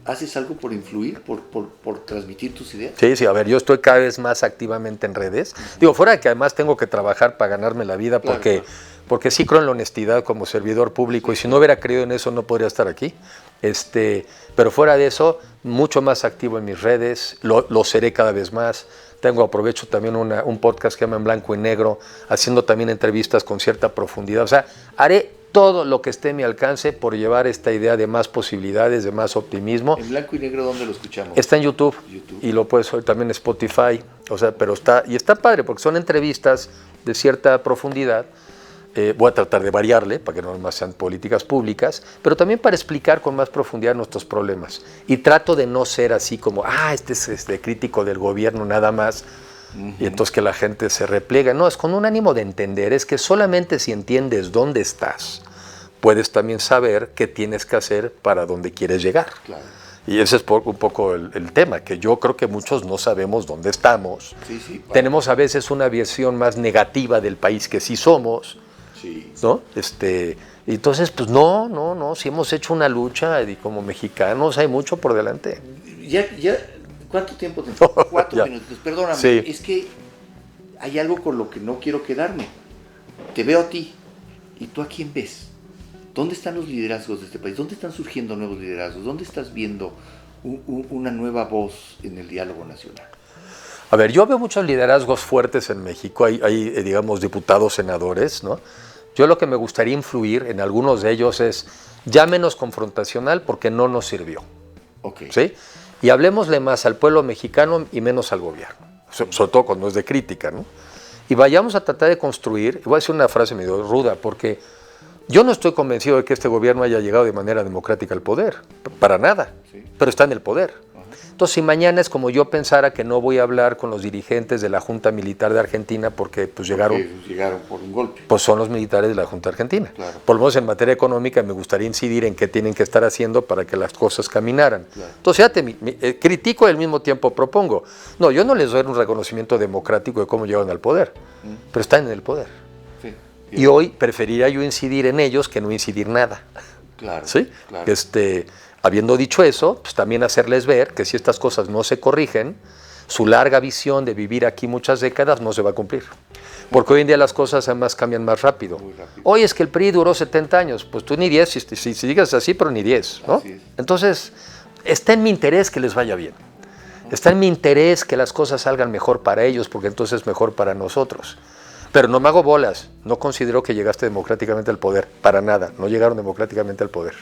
haces algo por influir, por transmitir tus ideas? Sí, a ver, yo estoy cada vez más activamente en redes. Digo, fuera de que además tengo que trabajar para ganarme la vida, Claro, porque sí creo en la honestidad como servidor público, y si no hubiera creído en eso no podría estar aquí. Pero fuera de eso, mucho más activo en mis redes, lo seré cada vez más. Aprovecho también un podcast que se llama En Blanco y Negro, haciendo también entrevistas con cierta profundidad. O sea, haré todo lo que esté en mi alcance por llevar esta idea de más posibilidades, de más optimismo. ¿En Blanco y Negro dónde lo escuchamos? Está en YouTube. Y lo puedes oír también en Spotify. O sea, pero está padre porque son entrevistas de cierta profundidad. Voy a tratar de variarle para que no más sean políticas públicas, pero también para explicar con más profundidad nuestros problemas. Y trato de no ser así como, este es crítico del gobierno nada más, y entonces que la gente se replega. No, es con un ánimo de entender, es que solamente si entiendes dónde estás, puedes también saber qué tienes que hacer para dónde quieres llegar. Claro. Y ese es un poco el tema, que yo creo que muchos no sabemos dónde estamos. Sí, Tenemos a veces una visión más negativa del país que sí somos. Sí. ¿No? Entonces, pues no, si hemos hecho una lucha y como mexicanos hay mucho por delante. Ya, ¿cuánto tiempo tenemos? 4 minutos, perdóname, sí. Es que hay algo con lo que no quiero quedarme. Te veo a ti, ¿y tú a quién ves? ¿Dónde están los liderazgos de este país? ¿Dónde están surgiendo nuevos liderazgos? ¿Dónde estás viendo una nueva voz en el diálogo nacional? A ver, yo veo muchos liderazgos fuertes en México, hay digamos, diputados, senadores, ¿no? Yo lo que me gustaría influir en algunos de ellos es ya menos confrontacional porque no nos sirvió. Okay. ¿Sí? Y hablemosle más al pueblo mexicano y menos al gobierno, sobre todo cuando es de crítica, ¿no? Y vayamos a tratar de construir, y voy a decir una frase medio ruda, porque yo no estoy convencido de que este gobierno haya llegado de manera democrática al poder, para nada, sí. Pero está en el poder. Entonces, si mañana es como yo pensara que no voy a hablar con los dirigentes de la Junta Militar de Argentina porque pues llegaron por un golpe. Pues son los militares de la Junta Argentina. Claro. Por lo menos en materia económica me gustaría incidir en qué tienen que estar haciendo para que las cosas caminaran. Claro. Entonces, fíjate, critico y al mismo tiempo propongo. No, yo no les doy un reconocimiento democrático de cómo llegan al poder, pero están en el poder. Sí. Y hoy preferiría yo incidir en ellos que no incidir nada. Claro. ¿Sí? Claro. Habiendo dicho eso, pues también hacerles ver que si estas cosas no se corrigen, su larga visión de vivir aquí muchas décadas no se va a cumplir. Porque hoy en día las cosas además cambian más rápido. Muy rápido. Hoy es que el PRI duró 70 años, pues tú ni 10, si digas así, pero ni 10, ¿no? Así es. Entonces, está en mi interés que les vaya bien. Está en mi interés que las cosas salgan mejor para ellos, porque entonces es mejor para nosotros. Pero no me hago bolas, no considero que llegaste democráticamente al poder, para nada, no llegaron democráticamente al poder.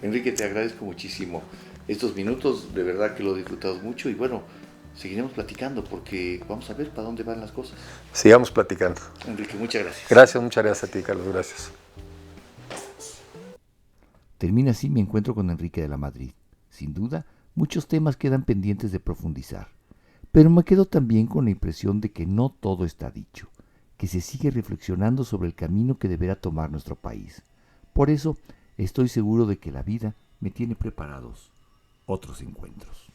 Enrique, te agradezco muchísimo estos minutos, de verdad que lo he disfrutado mucho y bueno, seguiremos platicando porque vamos a ver para dónde van las cosas. Sigamos platicando. Enrique, muchas gracias. Gracias, muchas gracias a ti, Carlos, gracias. Termina así mi encuentro con Enrique de la Madrid. Sin duda, muchos temas quedan pendientes de profundizar, Pero me quedo también con la impresión de que no todo está dicho, que se sigue reflexionando sobre el camino que deberá tomar nuestro país. Por eso estoy seguro de que la vida me tiene preparados otros encuentros.